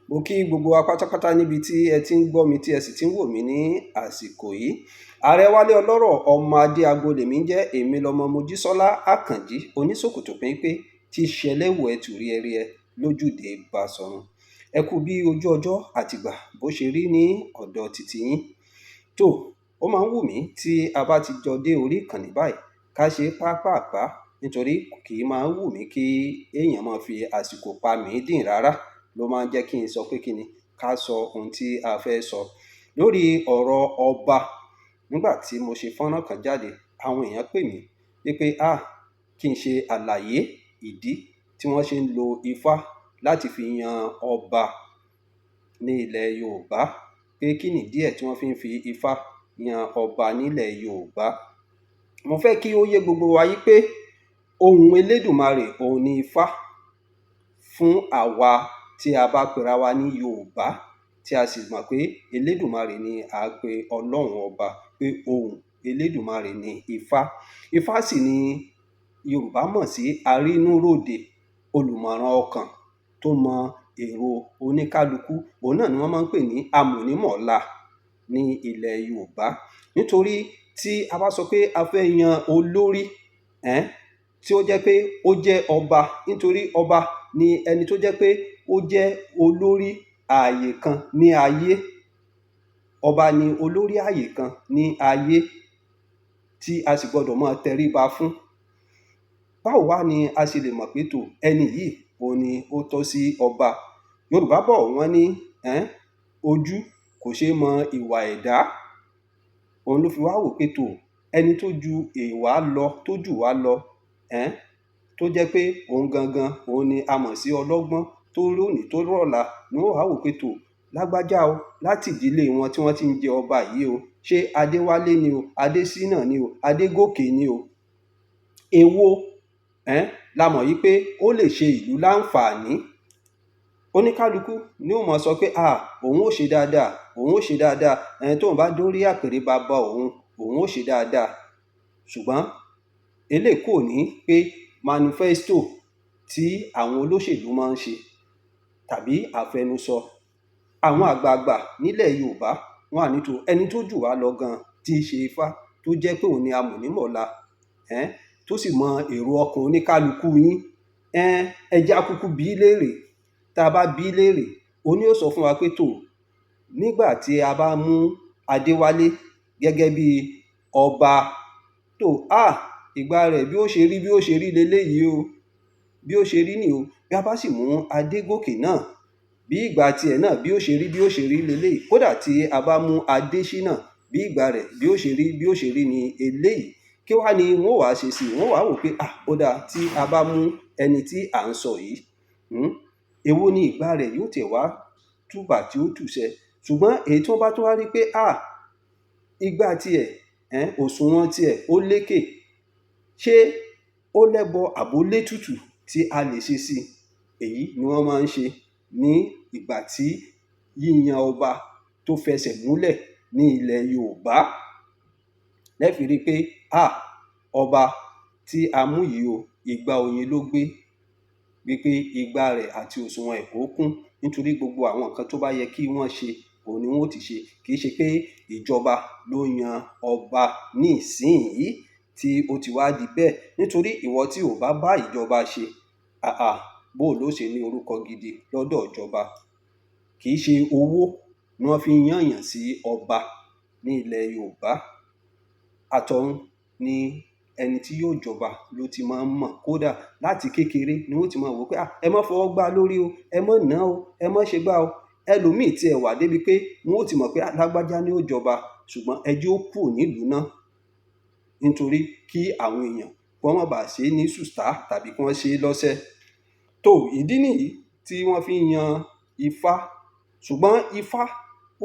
Mo kí gbogbo wa pátápátá níbi tí ẹ ti ń gbọ́ mi tí ẹ sì ti ń wò mí ní àsìkò yìí. Ààrẹ Wálé Ọlọ́rọ̀ ọmọ Adé Agbo lèmi ń jẹ́, èmi lọmọ Mojísọ́lá Àkànjí oníṣòkòtò péńpé tí ṣẹlẹ́wù ẹtù ríẹríẹ lójúde Basọ̀run. Ẹ kú bí ojú ọjọ́ àtìgbà bó ṣe rí ní ọ̀dọ̀ títí yín. Tó, ó máa ń wù mí tí a bá ti jọ dé orí ìkànnì báyìí ká ṣe pápápá nítorí kì í máa ń wù mí kí èèyàn máa fi àsìkò pa mí dìn rárá. Ló máa ń jẹ́ kí n sọ pé kíni ká sọ ohun tí a fẹ́ sọ lórí ọ̀rọ̀ ọba. Nígbà tí mo ṣe fọ́nrán kan jáde, àwọn èèyàn pè mí wípé kí n ṣe àlàyé ìdí tí wọ́n ṣe ń lo ifá láti fi yan ọba ní ilẹ̀ Yorùbá, pé kí nìdí ẹ̀ tí wọ́n fi ń fi ifá yan ọba nílẹ̀ Yorùbá. Mo fẹ́ kí ó yé gbogbo wa yí pé ohun Elédùmarè òun ni ifá fún àwa tí a bá pera wa ní Yorùbá, tí a sì mọ̀ pé Elédùmarè ni à ń pe Ọlọ́run ọba, pé ohun Elédùmarè ni ifá. Ifá sì ni Yorùbá mọ̀ sí arínúròde, olùmọ̀ràn ọkàn tó mọ èrò oníkálukú. Òun náà ni wọ́n máa ń pè ní amúnímọ̀ọ́lá ní ilẹ̀ Yorùbá. Nítorí tí a bá sọ pé a fẹ́ yan olórí tí ó jẹ́ pé ó jẹ́ ọba, nítorí ọba ni ẹni tó jẹ́ pé ó jẹ́ olórí ààyè kan ní ayé. Ọba ni olórí ààyè kan ní ayé tí a sì gbọdọ̀ máa tẹríba fún. Báwo wá ni a ṣe lè mọ̀ pé tó ẹni yìí òun ni ó tọ́ sí ọba? Yorùbá bọ̀ wọ́n ní ojú kò ṣe mọ ìwà ẹ̀dá. Òun ló fi wá wò pé tó ẹni tó ju èèwà lọ, tó jù wá lọ, tó jẹ́ pé òun gangan òun ni a mọ̀ sí ọlọ́gbọ́n tó lónìí tó rọ̀la, ni wọ́n wá wò pé tó lágbájá o, láti ìdílé wọn tí wọ́n ti ń jẹ ọba yìí o, ṣé Adéwálé ni o, Adésínà ni o, Adégòkè ni o, èwo la mọ̀ yí pé ó lè ṣe ìlú láǹfààní. Oníkálukú ni ó mọ̀ sọ pé òun ó ṣe dáadáa, òun ó ṣe dáadáa, tóun bá dórí àpèrè bàbá òun ó ṣe dáadáa. Ṣùgbọ́n eléyìí kò ní pé manifesto tí àwọn olóṣèlú máa ń ṣe tàbí àfẹnusọ. Àwọn àgbààgbà nílẹ̀ Yorùbá wọ́n á ní tó ẹni tó jù wá lọ gan tí í ṣe ifá, tó jẹ́ pé òun ni amúnímọ̀ọ́lá, tó sì mọ èrò ọkàn oníkálukú yín, ẹ jẹ́ á kúkú bí í léèrè. Tá a bá bí í léèrè, òun ni ó sọ fún wa pé tó nígbà tí a bá mú Adéwálé gẹ́gẹ́ bí ọba, tó ìgbà rẹ̀ bí ó ṣe rí leléyìí o, bí ó ṣe rí nìyí o. Bí a bá sì mú Adégòkè náà, bí ìgbà tiẹ̀ náà bí ó ṣe rí leléyìí. Kódà tí a bá mú Adésínà, bí ìgbà rẹ̀ bí ó ṣe rí ni eléyìí. Kí wá ni wọ́n wá ṣe sí i? Wọ́n wá wò pé ó dáa tí a bá mú ẹni tí à ń sọ yìí, èwo ni ìgbà rẹ̀ yóò tẹ̀ wá túbà tí ó tùṣẹ. Ṣùgbọ́n èyí tí wọ́n bá tún wá rí pé ìgbà tiẹ̀, òṣùwọ̀n tiẹ̀ ó lékè, ṣé ó lẹ́bọ àbó létùtù tí a lè ṣe sí i? Èyí ni wọ́n máa ń ṣe ní ìgbà tí yíyan ọba tó fẹsẹ̀ múlẹ̀ ní ilẹ̀ Yorùbá. Lẹ́ fi rí pé ọba tí a mú yìí o, ìgbà oyin ló gbé, wípé ìgbà rẹ̀ àti òṣùwọ̀n ẹ̀ ó kún. Nítorí gbogbo àwọn nǹkan tó bá yẹ kí wọ́n ṣe òun ni wọ́n ó ti ṣe. Kì í ṣe pé ìjọba ló yan ọba ní ìsinyìí tí ó ti wá di bẹ́ẹ̀. Nítorí ìwọ tí ò bá bá ìjọba ṣe, bó ló ṣe ní orúkọ gidi lọ́dọ̀ ìjọba. Kì í ṣe owó ni wọ́n fi ń yànyàn sí ọba ní ilẹ̀ Yorùbá. Àtọ̀run ni ẹni tí yóò jọba ló ti máa ń mọ̀. Kódà láti kékeré ni wọ́n ti máa wò pé ẹ má fọwọ́ gbá lórí o, ẹ má nà á o, ẹ má ṣe gbá o. Ẹlòmíì tí ẹ wà débi pé wọ́n ó ti mọ̀ pé lágbájá ni ó jọba, ṣùgbọ́n ẹ jẹ́ ó kúrò nílùú náà. Nítorí kí àwọn èèyàn wọ́n má bàa ṣe ní ṣùtá tàbí kí wọ́n ṣe lọ́ṣẹ́. Tó ìdí nìyí tí wọ́n fi ń yan ifá. Ṣùgbọ́n ifá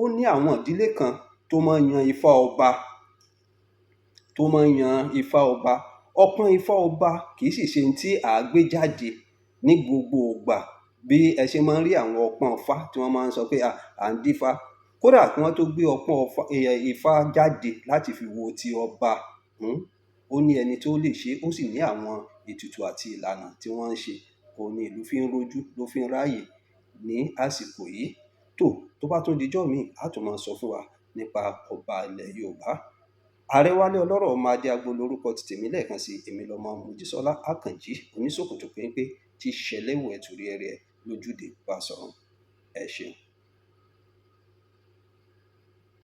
ó ní àwọn ìdílé kan tó máa ń yan ifá ọba, ọpọ́n ifá ọba kì í sì ṣe ohun tí à á gbé jáde ní gbogbo ìgbà bí ẹ ṣe máa ń rí àwọn ọpọ́n ifá tí wọ́n máa ń sọ pé à ń dífá. Kódà kí wọ́n tó gbé ọpọ́n ifá jáde láti fi wo ti ọba, ó ní ẹni tó lè ṣe, ó sì ní àwọn ètùtù àti ìlànà tí wọ́n ń ṣe. Òun ni ìlú fi ń rójú, ló fi ń ráàyè. ní àsìkò yìí. Tó bá tún dijọ́ míì á tún máa sọ fún wa nípa ọba ilẹ̀ Yorùbá. Ààrẹ Wálé Ọlọ́rọ̀ ọmọ Adé Agbo lorúkọ ti tèmi. Lẹ́ẹ̀kan sí, èmi lọmọ Mojísọ́lá Àkànjí oníṣòkòtò péńpé tí ṣẹlẹ́wù ẹ̀tù rẹ́rẹ́ lójúde Báṣọ̀run. Ẹ ṣeun.